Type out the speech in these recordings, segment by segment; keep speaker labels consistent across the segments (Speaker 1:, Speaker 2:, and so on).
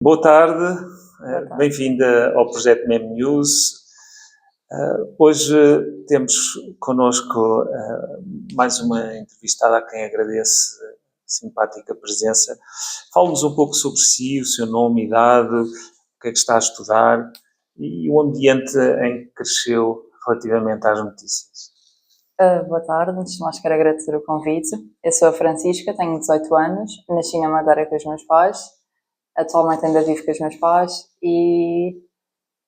Speaker 1: Boa tarde,
Speaker 2: Boa tarde.
Speaker 1: bem-vinda ao projeto Mem News. Hoje temos connosco mais uma entrevistada a quem agradeço a simpática presença. Fale-nos um pouco sobre si, o seu nome, idade, o que é que está a estudar e o ambiente em que cresceu relativamente às notícias.
Speaker 2: Boa tarde, antes de mais quero agradecer o convite. Eu sou a Francisca, tenho 18 anos, nasci na Madeira com os meus pais, atualmente ainda vivo com os meus pais e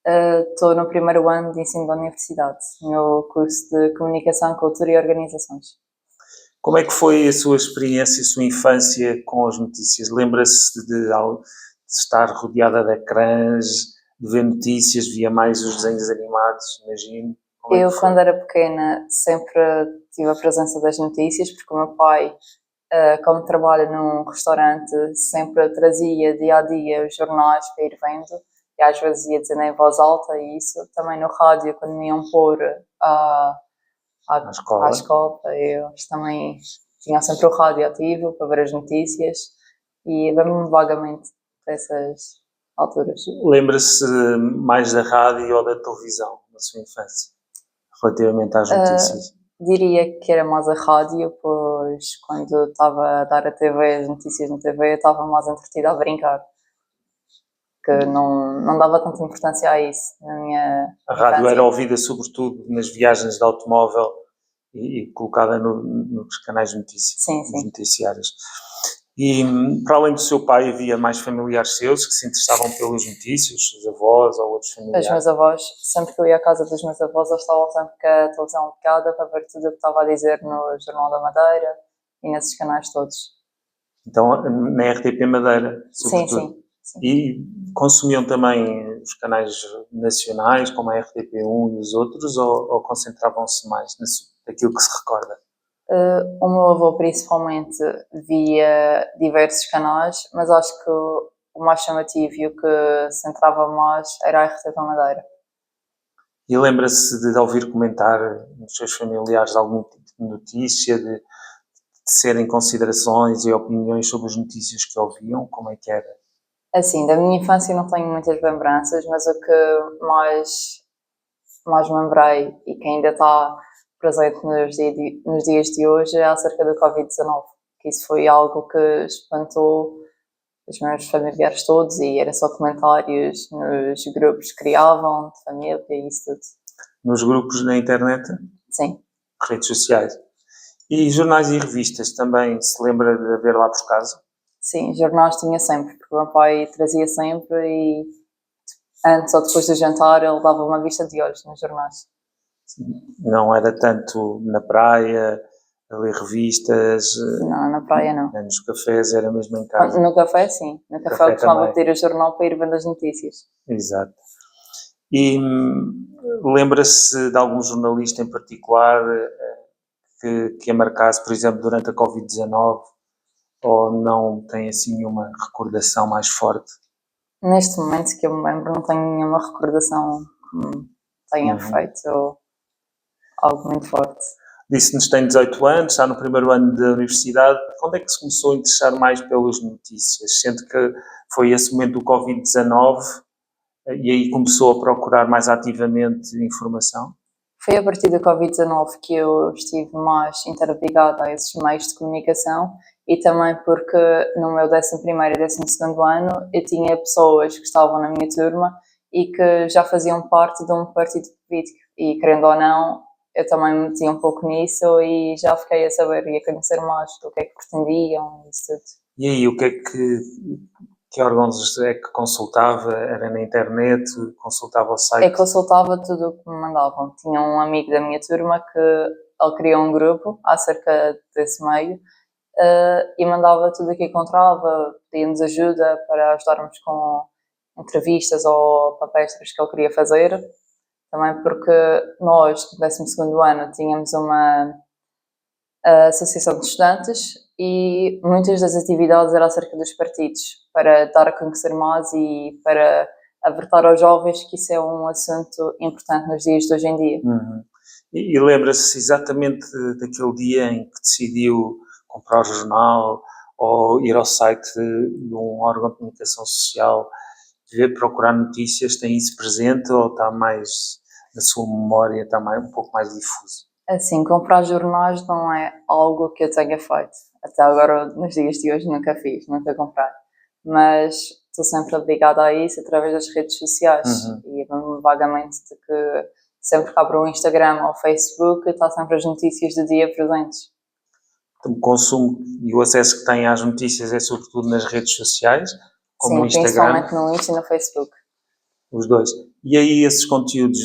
Speaker 2: estou no primeiro ano de ensino da universidade, no curso de Comunicação, Cultura e Organizações.
Speaker 1: Como é que foi a sua experiência, a sua infância com as notícias? Lembra-se de estar rodeada de ecrãs, de ver notícias, via mais os desenhos animados, imagino? Como é que foi?
Speaker 2: Quando era pequena, sempre tive a presença das notícias, porque o meu pai, como trabalha num restaurante, sempre trazia dia a dia os jornais para ir vendo, e às vezes ia dizendo em voz alta, e isso também no rádio, quando me iam pôr
Speaker 1: Na escola?
Speaker 2: à escola, eles também tinham sempre o rádio ativo para ver as notícias, e lembro-me vagamente dessas alturas.
Speaker 1: Lembra-se mais da rádio ou da televisão na sua infância, relativamente às notícias?
Speaker 2: Diria que era mais a rádio, pois quando estava a dar a TV, as notícias na TV, eu estava mais entretida a brincar, que não dava tanta importância a isso na minha
Speaker 1: A rádio
Speaker 2: infância.
Speaker 1: era ouvida sobretudo nas viagens de automóvel e colocada nos canais de notícias,
Speaker 2: Sim,
Speaker 1: nos
Speaker 2: sim.
Speaker 1: noticiários. E para além do seu pai, havia mais familiares seus que se interessavam pelas notícias, os seus avós ou outros
Speaker 2: Os
Speaker 1: familiares?
Speaker 2: meus avós, sempre que eu ia à casa dos meus avós, eles estavam sempre com a televisão ligada para ver tudo o que estava a dizer no Jornal da Madeira e nesses canais todos.
Speaker 1: Então, na RTP Madeira,
Speaker 2: Sim,
Speaker 1: sobretudo.
Speaker 2: sim.
Speaker 1: E consumiam também os canais nacionais, como a RTP1 e os outros, ou concentravam-se mais naquilo que se recorda?
Speaker 2: O meu avô principalmente via diversos canais, mas acho que o mais chamativo e o que centrava mais era a RTP Madeira.
Speaker 1: E lembra-se de ouvir comentar nos seus familiares algum tipo de notícia, de serem considerações e opiniões sobre as notícias que ouviam? Como é que era?
Speaker 2: Assim, da minha infância não tenho muitas lembranças, mas o que mais me lembrei e que ainda está presente nos dias de hoje é acerca do Covid-19, que isso foi algo que espantou os meus familiares todos e era só comentários nos grupos que criavam, de família e isso tudo.
Speaker 1: Nos grupos na internet,
Speaker 2: Sim.
Speaker 1: redes sociais. E jornais e revistas também se lembra de haver lá por casa?
Speaker 2: Sim, jornais tinha sempre, porque o meu pai trazia sempre e antes ou depois do jantar ele dava uma vista de olhos nos jornais.
Speaker 1: Não era tanto na praia, a ler revistas,
Speaker 2: Não, na praia não.
Speaker 1: nem nos cafés, era mesmo em casa.
Speaker 2: No café sim, no café eu costumava pedir o jornal para ir vendo as notícias.
Speaker 1: Exato. E lembra-se de algum jornalista em particular que a marcasse, por exemplo, durante a Covid-19, ou não tem assim nenhuma recordação mais forte?
Speaker 2: Neste momento que eu me lembro não tenho nenhuma recordação que me tenha feito algo muito forte.
Speaker 1: Disse-nos que tem 18 anos, está no primeiro ano da universidade. Quando é que se começou a interessar mais pelas notícias? Sente que foi esse momento do Covid-19 e aí começou a procurar mais ativamente informação?
Speaker 2: Foi a partir do Covid-19 que eu estive mais interligada a esses meios de comunicação e também porque no meu 11º e 12º ano eu tinha pessoas que estavam na minha turma e que já faziam parte de um partido político e, querendo ou não, eu também me metia um pouco nisso e já fiquei a saber e a conhecer mais do que é que pretendiam e isso tudo.
Speaker 1: E aí, o que é que órgãos é que consultava? Era na internet? Consultava o site?
Speaker 2: Eu consultava tudo o que me mandavam. Tinha um amigo da minha turma que ele criou um grupo acerca desse meio e mandava tudo o que encontrava, pedia-nos ajuda para ajudarmos com entrevistas ou palestras que ele queria fazer. Também porque nós, no 12º ano, tínhamos uma associação de estudantes e muitas das atividades eram acerca dos partidos, para dar a conhecer mais e para alertar aos jovens que isso é um assunto importante nos dias de hoje em dia.
Speaker 1: E lembra-se exatamente daquele dia em que decidiu comprar o jornal ou ir ao site de um órgão de comunicação social, ver, procurar notícias, tem isso presente ou está mais na sua memória, está um pouco mais difuso?
Speaker 2: Assim, comprar jornais não é algo que eu tenha feito. Até agora, nos dias de hoje, nunca fiz, nunca comprei. Mas estou sempre ligada a isso através das redes sociais. E lembro-me vagamente de que sempre que abro o Instagram ou o Facebook, está sempre as notícias do dia presentes.
Speaker 1: O consumo e o acesso que tem às notícias é sobretudo nas redes sociais, como
Speaker 2: Sim,
Speaker 1: o Instagram.
Speaker 2: principalmente no Insta e no Facebook.
Speaker 1: Os dois. E aí esses conteúdos,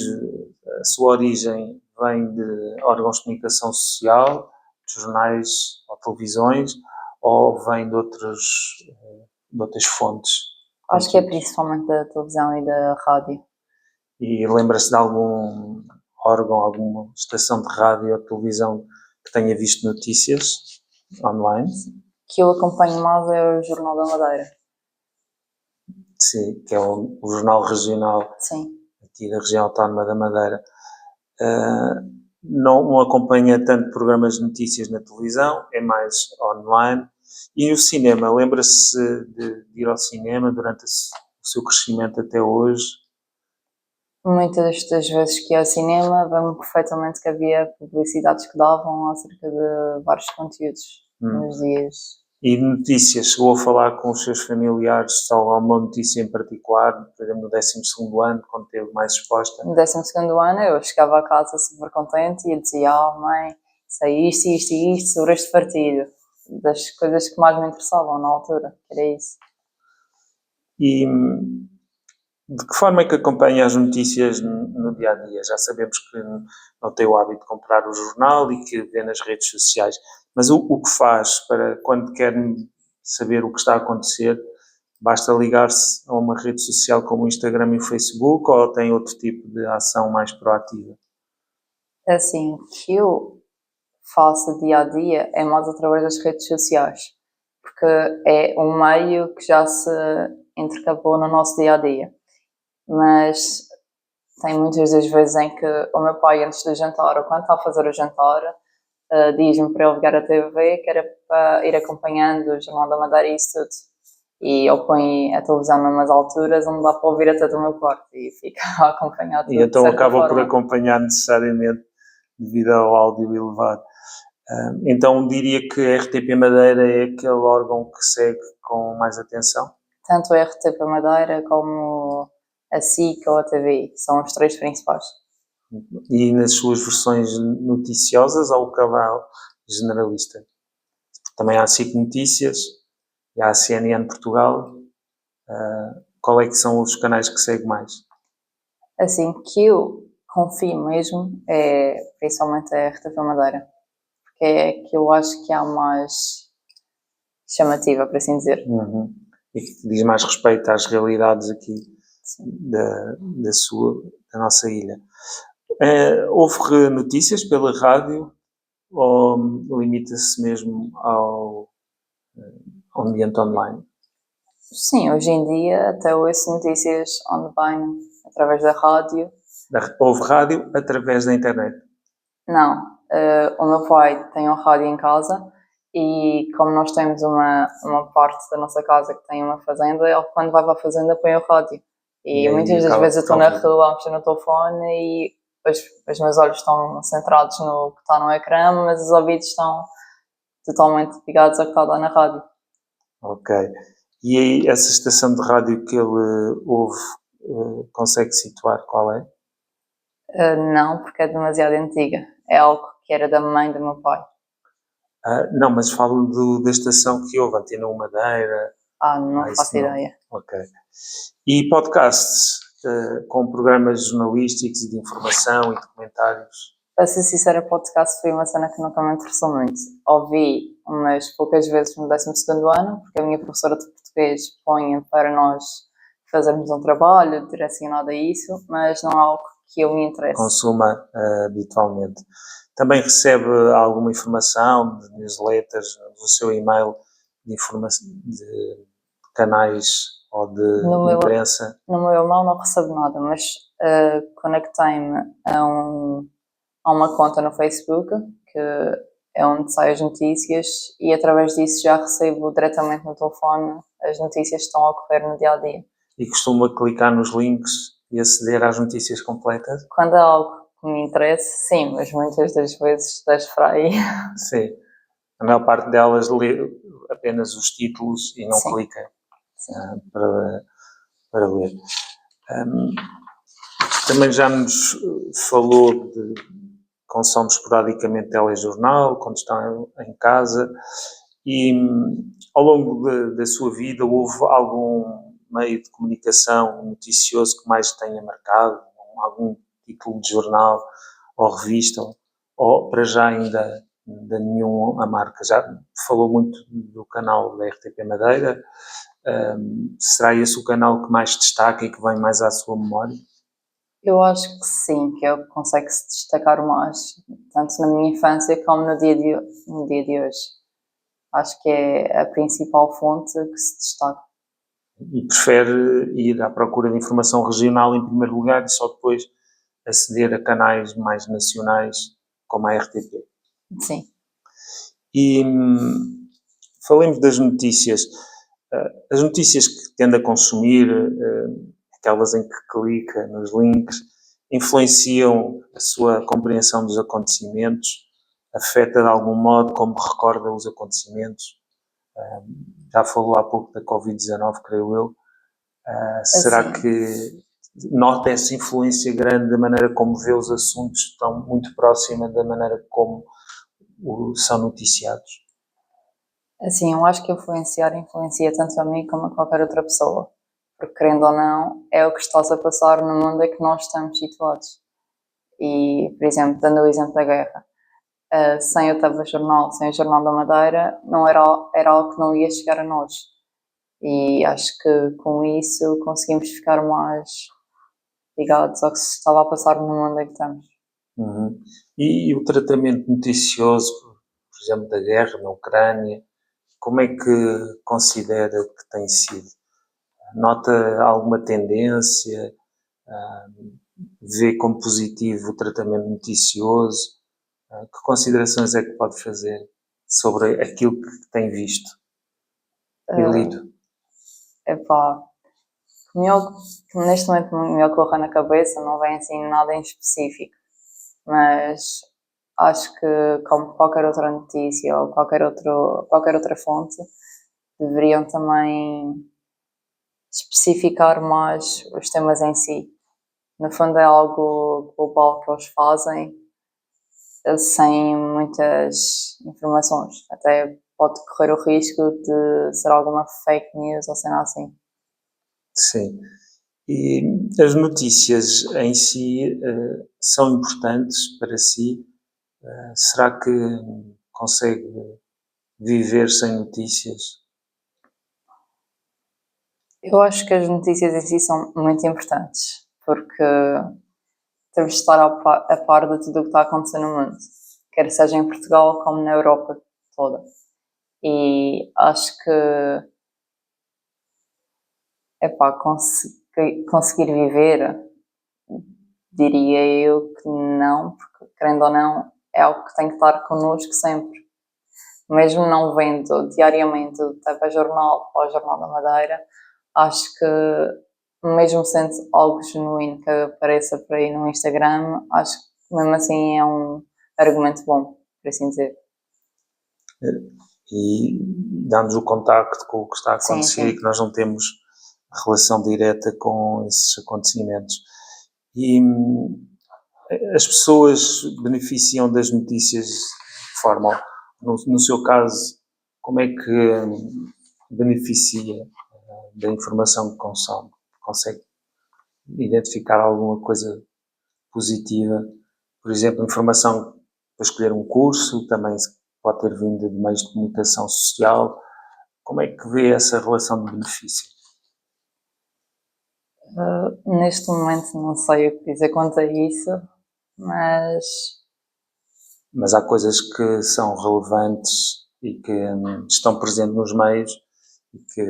Speaker 1: a sua origem vem de órgãos de comunicação social, de jornais ou televisões, ou vem de outras fontes?
Speaker 2: Acho que é principalmente da televisão e da rádio.
Speaker 1: E lembra-se de algum órgão, alguma estação de rádio ou televisão que tenha visto notícias online?
Speaker 2: Que eu acompanho mais é o Jornal da Madeira.
Speaker 1: Sim, que é o jornal regional.
Speaker 2: Sim.
Speaker 1: Aqui da região autónoma da Madeira. Não acompanha tanto programas de notícias na televisão, é mais online. E o cinema, lembra-se de ir ao cinema durante o seu crescimento até hoje?
Speaker 2: Muitas das vezes que ia ao cinema, lembro perfeitamente que havia publicidades que davam acerca de vários conteúdos nos dias.
Speaker 1: E notícias, chegou a falar com os seus familiares sobre alguma notícia em particular, por exemplo, no 12º ano, quando esteve mais exposta?
Speaker 2: No 12º ano eu chegava a casa super contente e dizia: mãe, sei isto, isto e isto sobre este partido. Das coisas que mais me interessavam na altura, era isso.
Speaker 1: E de que forma é que acompanha as notícias no dia-a-dia? Já sabemos que não tem o hábito de comprar o jornal e que vê nas redes sociais, mas o que faz para, quando quer saber o que está a acontecer, basta ligar-se a uma rede social como o Instagram e o Facebook, ou tem outro tipo de ação mais proativa?
Speaker 2: Assim, o que eu faço dia-a-dia é mais através das redes sociais, porque é um meio que já se intercalou no nosso dia-a-dia. Mas tem muitas das vezes em que o meu pai, antes do jantar, ou quando está a fazer o jantar, diz-me para eu ligar a TV, que era para ir acompanhando o Jornal da Madeira e isso tudo. E eu ponho a televisão numas alturas onde dá para ouvir até do meu quarto e fica a acompanhar tudo.
Speaker 1: E então
Speaker 2: de certa
Speaker 1: acaba por
Speaker 2: forma.
Speaker 1: acompanhar necessariamente devido ao áudio elevado. Então diria que a RTP Madeira é aquele órgão que segue com mais atenção?
Speaker 2: Tanto a RTP Madeira como a SIC ou a TVI, são os três principais.
Speaker 1: E nas suas versões noticiosas ou o canal generalista? Também há a SIC Notícias e há a CNN Portugal. Qual é que são os canais que segue mais?
Speaker 2: Assim, que eu confio mesmo é principalmente a RTP Madeira, porque é que eu acho que há mais chamativa, por assim dizer.
Speaker 1: E que diz mais respeito às realidades aqui da nossa ilha. Houve notícias pela rádio ou limita-se mesmo ao ambiente online?
Speaker 2: Sim, hoje em dia até ouço notícias online através da rádio.
Speaker 1: Houve rádio através da internet?
Speaker 2: Não, o meu pai tem um rádio em casa e como nós temos uma parte da nossa casa que tem uma fazenda, ele quando vai para a fazenda põe o rádio. E muitas das vezes eu estou na rua a mexer no telefone e os meus olhos estão centrados no que está no ecrã, mas os ouvidos estão totalmente ligados ao que está lá na rádio.
Speaker 1: Ok. E aí, essa estação de rádio que ele ouve, consegue situar qual é?
Speaker 2: Não, porque é demasiado antiga. É algo que era da mãe do meu pai.
Speaker 1: Não, mas falo da estação que houve, Antena 1 Madeira.
Speaker 2: Não faço ideia.
Speaker 1: Ok. E podcasts, com programas jornalísticos e de informação e documentários?
Speaker 2: Para ser sincera, podcast foi uma cena que nunca me interessou muito. Ouvi umas poucas vezes no 12º ano, porque a minha professora de português põe para nós fazermos um trabalho direcionado a isso, mas não é algo que eu me interesse.
Speaker 1: Consuma habitualmente. Também recebe alguma informação de newsletters no seu e-mail de canais ou de imprensa?
Speaker 2: No meu e-mail não recebo nada, mas conectei-me a uma conta no Facebook, que é onde saem as notícias e através disso já recebo diretamente no telefone as notícias que estão a ocorrer no dia-a-dia.
Speaker 1: E costuma clicar nos links e aceder às notícias completas?
Speaker 2: Quando há algo que me interessa, sim, mas muitas das vezes deixo para aí.
Speaker 1: Sim. A maior parte delas lê apenas os títulos e não
Speaker 2: Sim.
Speaker 1: clica
Speaker 2: Sim.
Speaker 1: para ler. Também já nos falou de consome esporadicamente telejornal, quando está em casa, e ao longo da sua vida houve algum meio de comunicação noticioso que mais tenha marcado, algum título de jornal ou revista, ou para já ainda nenhum a marca? Já falou muito do canal da RTP Madeira. Será esse o canal que mais destaca e que vem mais à sua memória?
Speaker 2: Eu acho que sim, que é o que consegue se destacar mais, tanto na minha infância como no dia de hoje. Acho que é a principal fonte que se destaca.
Speaker 1: E prefere ir à procura de informação regional em primeiro lugar e só depois aceder a canais mais nacionais como a RTP.
Speaker 2: Sim.
Speaker 1: E falemos das notícias. As notícias que tende a consumir, aquelas em que clica nos links, influenciam a sua compreensão dos acontecimentos, afeta de algum modo como recorda os acontecimentos. Já falou há pouco da Covid-19, creio eu. Será que nota essa influência grande da maneira como vê os assuntos, estão muito próxima da maneira como são noticiados?
Speaker 2: Assim, eu acho que influencia tanto a mim como a qualquer outra pessoa. Porque, querendo ou não, é o que está a passar no mundo em que nós estamos situados. E, por exemplo, dando o exemplo da guerra, sem o telejornal, sem o Jornal da Madeira, não era algo que não ia chegar a nós. E acho que com isso conseguimos ficar mais ligados ao que se estava a passar no mundo em que estamos.
Speaker 1: Uhum. E o tratamento noticioso, por exemplo, da guerra na Ucrânia, como é que considera que tem sido? Nota alguma tendência? Vê como positivo o tratamento noticioso? Que considerações é que pode fazer sobre aquilo que tem visto e lido?
Speaker 2: Epá, neste momento me ocorre na cabeça, não vem assim nada em específico, mas acho que, como qualquer outra notícia ou qualquer outra fonte, deveriam também especificar mais os temas em si. No fundo é algo global que eles fazem, sem muitas informações. Até pode correr o risco de ser alguma fake news ou cena assim.
Speaker 1: Sim. E as notícias em si são importantes para si? Será que consegue viver sem notícias?
Speaker 2: Eu acho que as notícias em si são muito importantes, porque temos de estar a par de tudo o que está a acontecer no mundo, quer seja em Portugal como na Europa toda. E acho que, conseguir viver, diria eu que não, porque querendo ou não, é algo que tem que estar connosco sempre. Mesmo não vendo diariamente o telejornal ou o Jornal da Madeira, acho que mesmo sendo algo genuíno que apareça por aí no Instagram, acho que mesmo assim é um argumento bom, por assim dizer.
Speaker 1: E dá-nos o contacto com o que está a
Speaker 2: Sim,
Speaker 1: acontecer
Speaker 2: sim.
Speaker 1: e que nós não temos relação direta com esses acontecimentos. E as pessoas beneficiam das notícias de forma, no seu caso, como é que beneficia da informação que consome? Consegue identificar alguma coisa positiva? Por exemplo, informação para escolher um curso, também pode ter vindo de meios de comunicação social. Como é que vê essa relação de benefício?
Speaker 2: Neste momento não sei o que dizer quanto a isso, mas
Speaker 1: Mas há coisas que são relevantes e que estão presentes nos meios e que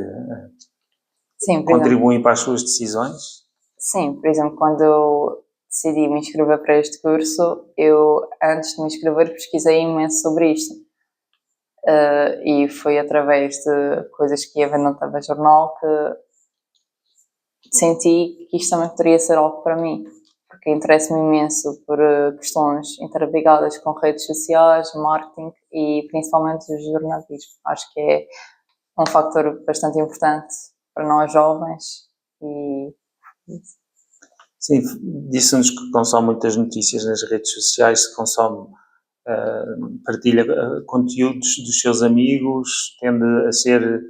Speaker 2: sim, por exemplo,
Speaker 1: contribuem para as suas decisões?
Speaker 2: sim, por exemplo, quando eu decidi me inscrever para este curso, eu, antes de me inscrever, pesquisei imenso sobre isto. E foi através de coisas que ia vendo no telejornal que senti que isto também poderia ser algo para mim, porque interesso-me imenso por questões interligadas com redes sociais, marketing e principalmente o jornalismo. Acho que é um fator bastante importante para nós jovens e
Speaker 1: Sim, disse-nos que consome muitas notícias nas redes sociais, consome, partilha conteúdos dos seus amigos, tende a ser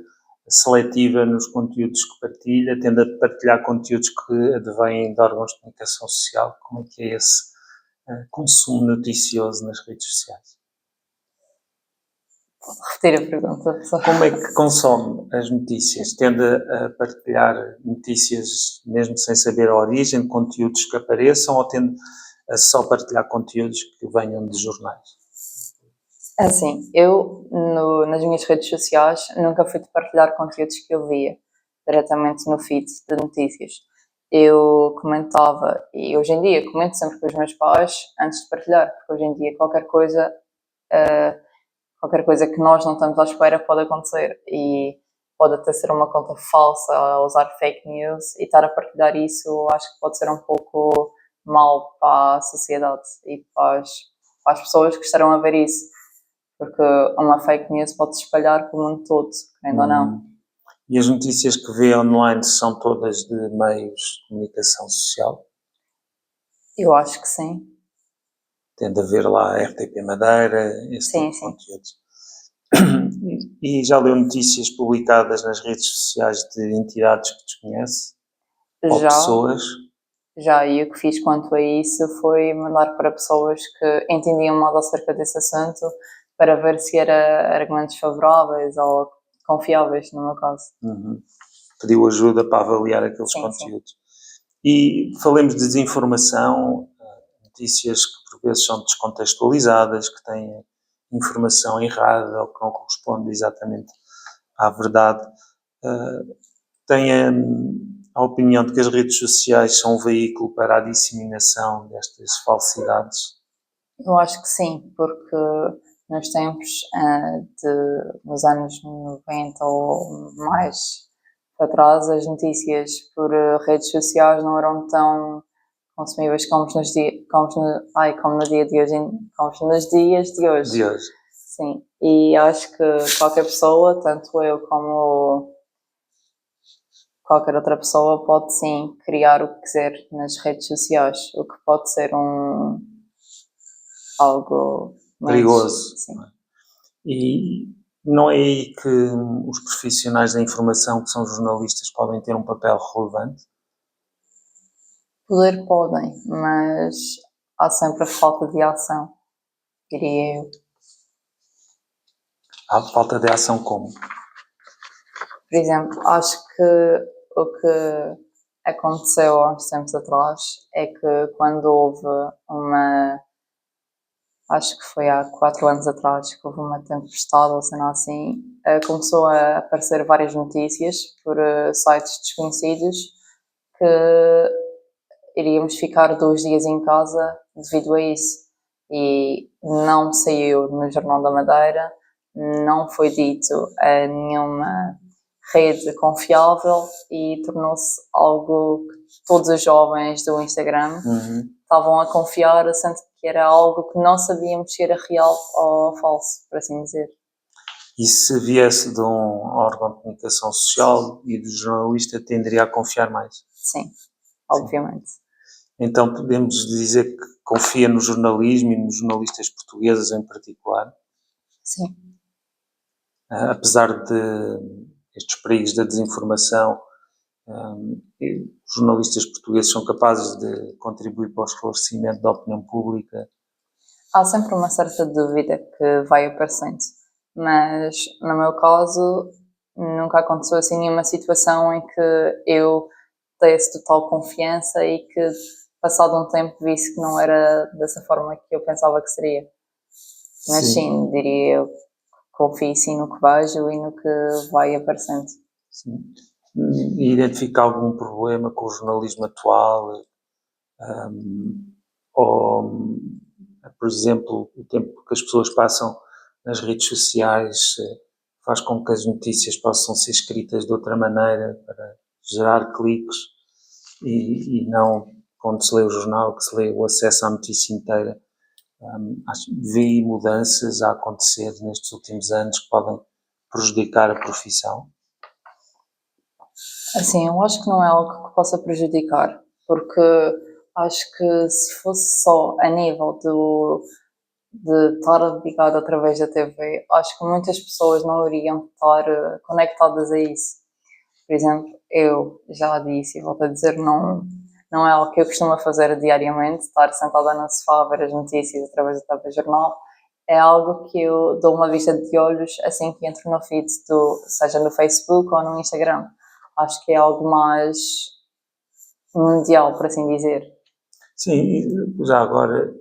Speaker 1: seletiva nos conteúdos que partilha, tende a partilhar conteúdos que advêm de órgãos de comunicação social. Como é que é esse consumo noticioso nas redes sociais?
Speaker 2: repetir a pergunta, pessoal.
Speaker 1: Como é que consome as notícias? Tende a partilhar notícias mesmo sem saber a origem, de conteúdos que apareçam, ou tende a só partilhar conteúdos que venham de jornais?
Speaker 2: Assim, eu nas minhas redes sociais nunca fui de partilhar conteúdos que eu via diretamente no feed de notícias. Eu comentava, e hoje em dia comento sempre com os meus pais antes de partilhar, porque hoje em dia qualquer coisa que nós não estamos à espera pode acontecer e pode até ser uma conta falsa a usar fake news, e estar a partilhar isso acho que pode ser um pouco mau para a sociedade e para as pessoas que estarão a ver isso, porque uma fake news pode se espalhar pelo mundo todo, querendo ou não.
Speaker 1: E as notícias que vê online são todas de meios de comunicação social?
Speaker 2: Eu acho que sim.
Speaker 1: Tende a ver lá a RTP Madeira, esse
Speaker 2: Sim,
Speaker 1: tipo de
Speaker 2: sim.
Speaker 1: conteúdos. E já leu notícias publicadas nas redes sociais de entidades que desconhece? Ou pessoas?
Speaker 2: Já, e o que fiz quanto a isso foi mandar para pessoas que entendiam mais acerca desse assunto para ver se era argumentos favoráveis ou confiáveis, no meu caso.
Speaker 1: Pediu ajuda para avaliar aqueles
Speaker 2: Sim,
Speaker 1: conteúdos. E falemos de desinformação, notícias que por vezes são descontextualizadas, que têm informação errada ou que não corresponde exatamente à verdade. Tem a opinião de que as redes sociais são um veículo para a disseminação destas falsidades?
Speaker 2: Eu acho que sim, porque nos tempos nos anos 90 ou mais para trás, as notícias por redes sociais não eram tão consumíveis como nos dias de hoje, como nos dias de hoje.
Speaker 1: De hoje.
Speaker 2: Sim, e acho que qualquer pessoa, tanto eu como qualquer outra pessoa, pode sim criar o que quiser nas redes sociais, o que pode ser algo
Speaker 1: Perigoso.
Speaker 2: Sim.
Speaker 1: E não é aí que os profissionais da informação, que são jornalistas, podem ter um papel relevante?
Speaker 2: Poder podem, mas há sempre a falta de ação, diria eu.
Speaker 1: Há falta de ação como?
Speaker 2: Por exemplo, acho que o que aconteceu há uns tempos atrás é que quando houve acho que foi há 4 anos atrás, que houve uma tempestade ou cena assim, começou a aparecer várias notícias por sites desconhecidos que iríamos ficar 2 dias em casa devido a isso. E não saiu no Jornal da Madeira, não foi dito a nenhuma rede confiável e tornou-se algo que todos os jovens do Instagram estavam a confiar, sendo que era algo que não sabíamos se era real ou falso, por assim dizer.
Speaker 1: E se viesse de um órgão de comunicação social e do jornalista, tenderia a confiar mais?
Speaker 2: Sim, obviamente.
Speaker 1: Então podemos dizer que confia no jornalismo e nos jornalistas portugueses em particular?
Speaker 2: Sim.
Speaker 1: Apesar de estes perigos da desinformação, os jornalistas portugueses são capazes de contribuir para o esclarecimento da opinião pública?
Speaker 2: Há sempre uma certa dúvida que vai aparecendo, mas no meu caso nunca aconteceu assim nenhuma situação em que eu desse total confiança e que passado um tempo visse que não era dessa forma que eu pensava que seria. Mas sim, diria eu, confio sim no que vejo e no que vai aparecendo.
Speaker 1: Sim. E identifica algum problema com o jornalismo atual? ou, por exemplo, o tempo que as pessoas passam nas redes sociais faz com que as notícias possam ser escritas de outra maneira para gerar cliques e não quando se lê o jornal, que se lê o acesso à notícia inteira. Vi mudanças a acontecer nestes últimos anos que podem prejudicar a profissão?
Speaker 2: Assim, eu acho que não é algo que possa prejudicar, porque acho que se fosse só a nível de estar ligado através da TV, acho que muitas pessoas não iriam estar conectadas a isso. Por exemplo, eu já disse e volto a dizer, não é algo que eu costumo fazer diariamente, estar sentada no sofá a ver as notícias através do telejornal. É algo que eu dou uma vista de olhos assim que entro no feed, seja no Facebook ou no Instagram. Acho que é algo mais mundial, por assim dizer.
Speaker 1: Sim, já agora,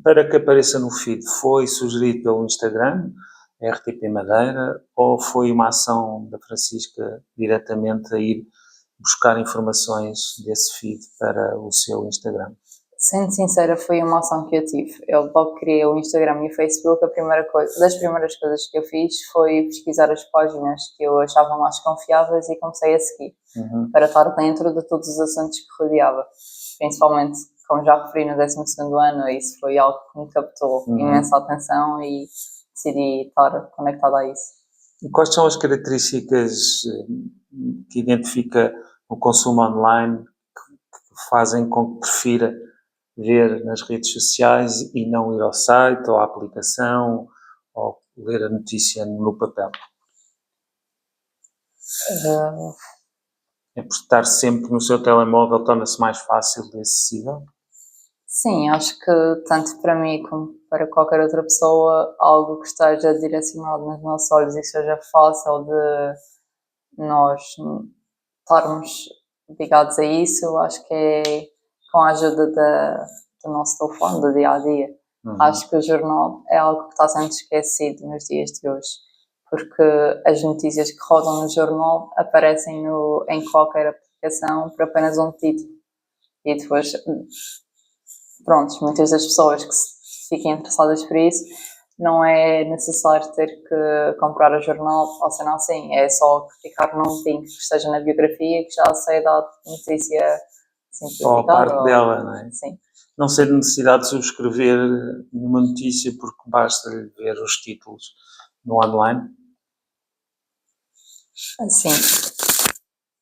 Speaker 1: para que apareça no feed, foi sugerido pelo Instagram, RTP Madeira, ou foi uma ação da Francisca diretamente a ir buscar informações desse feed para o seu Instagram?
Speaker 2: Sendo sincera, foi uma ação que eu tive. Eu logo criei o Instagram e o Facebook, das primeiras coisas que eu fiz foi pesquisar as páginas que eu achava mais confiáveis e comecei a seguir, para estar dentro de todos os assuntos que rodeava. Principalmente, como já referi no 12º ano, isso foi algo que me captou imensa atenção e decidi estar conectada a isso.
Speaker 1: E quais são as características que identifica o consumo online que fazem com que prefira ver nas redes sociais e não ir ao site ou à aplicação ou ler a notícia no papel? É por estar sempre no seu telemóvel, torna-se mais fácil e acessível?
Speaker 2: Sim, acho que tanto para mim como para qualquer outra pessoa, algo que esteja direcionado nos nossos olhos e que seja fácil de nós estarmos ligados a isso, acho que é com a ajuda do nosso telefone, do dia a dia. Acho que o jornal é algo que está sendo esquecido nos dias de hoje, porque as notícias que rodam no jornal aparecem em qualquer aplicação por apenas um título. E depois, pronto, muitas das pessoas que fiquem interessadas por isso, não é necessário ter que comprar o jornal ou ser assim, é só clicar num link que esteja na biografia que já sei da notícia
Speaker 1: Ou a
Speaker 2: simplificada.
Speaker 1: parte dela, não é?
Speaker 2: Sim.
Speaker 1: Não ser necessidade de subscrever nenhuma notícia porque basta ver os títulos no online?
Speaker 2: Sim,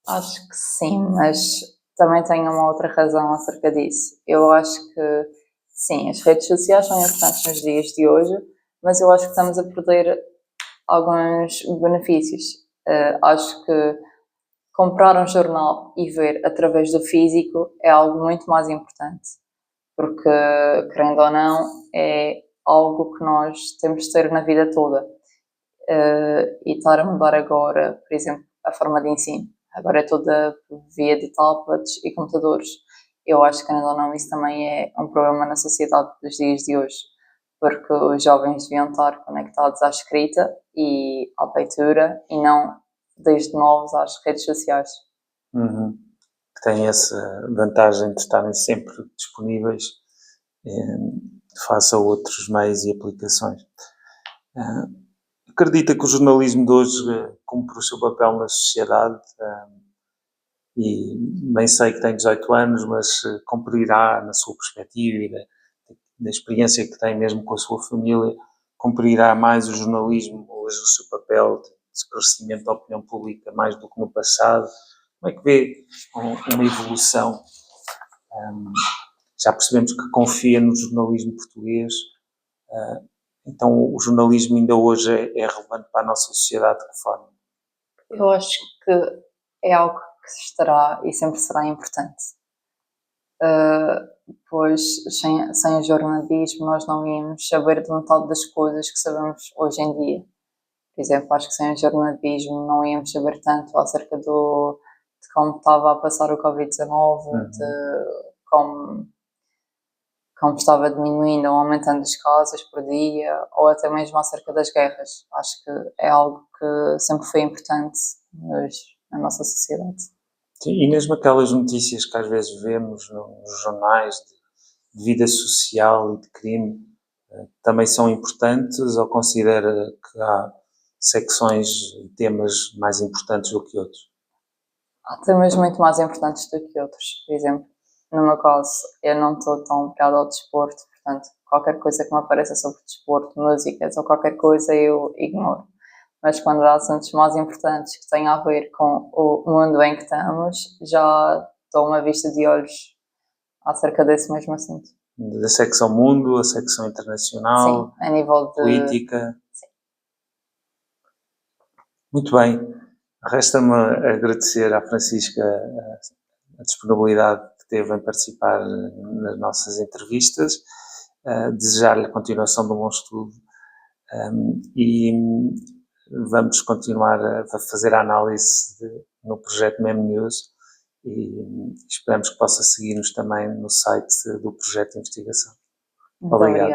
Speaker 2: acho que sim, mas também tenho uma outra razão acerca disso. Eu acho que, sim, as redes sociais são importantes nos dias de hoje, mas eu acho que estamos a perder alguns benefícios. Acho que comprar um jornal e ver através do físico é algo muito mais importante, porque, querendo ou não, é algo que nós temos de ter na vida toda. E estar a mudar agora, por exemplo, a forma de ensino. Agora é toda por via de tablets e computadores. Eu acho que, querendo ou não, isso também é um problema na sociedade dos dias de hoje, porque os jovens deviam estar conectados à escrita e à leitura e não desde novos às redes sociais.
Speaker 1: Que tem essa vantagem de estarem sempre disponíveis face a outros meios e aplicações. Acredita que o jornalismo de hoje cumpre o seu papel na sociedade? E bem sei que tem 18 anos, mas cumprirá, na sua perspectiva e da experiência que tem mesmo com a sua família, cumprirá mais o jornalismo hoje o seu papel de esclarecimento da opinião pública mais do que no passado? Como é que vê uma evolução? Já percebemos que confia no jornalismo português. Então o jornalismo ainda hoje é relevante para a nossa sociedade de que forma?
Speaker 2: Eu acho que é algo que estará e sempre será importante. Pois sem o jornalismo nós não íamos saber de metade das coisas que sabemos hoje em dia. Por exemplo, acho que sem o jornalismo não íamos saber tanto acerca de como estava a passar o Covid-19, de como estava diminuindo ou aumentando os casos por dia, ou até mesmo acerca das guerras. Acho que é algo que sempre foi importante na nossa sociedade.
Speaker 1: Sim, e mesmo aquelas notícias que às vezes vemos nos jornais de vida social e de crime, também são importantes, ou considera que há secções e temas mais importantes do que outros?
Speaker 2: Há temas muito mais importantes do que outros. Por exemplo, no meu caso, eu não estou tão ligada ao desporto, portanto, qualquer coisa que me apareça sobre desporto, músicas ou qualquer coisa eu ignoro. Mas quando há assuntos mais importantes que têm a ver com o mundo em que estamos, já dou uma vista de olhos acerca desse mesmo assunto.
Speaker 1: Da secção mundo, a secção internacional,
Speaker 2: Sim, a nível de.
Speaker 1: política. Muito bem. Resta-me agradecer à Francisca a disponibilidade que teve em participar nas nossas entrevistas, desejar-lhe a continuação de um bom estudo, e vamos continuar a fazer a análise no projeto Mem News, e esperamos que possa seguir-nos também no site do projeto de investigação.
Speaker 2: Muito
Speaker 1: Obrigado.
Speaker 2: obrigada.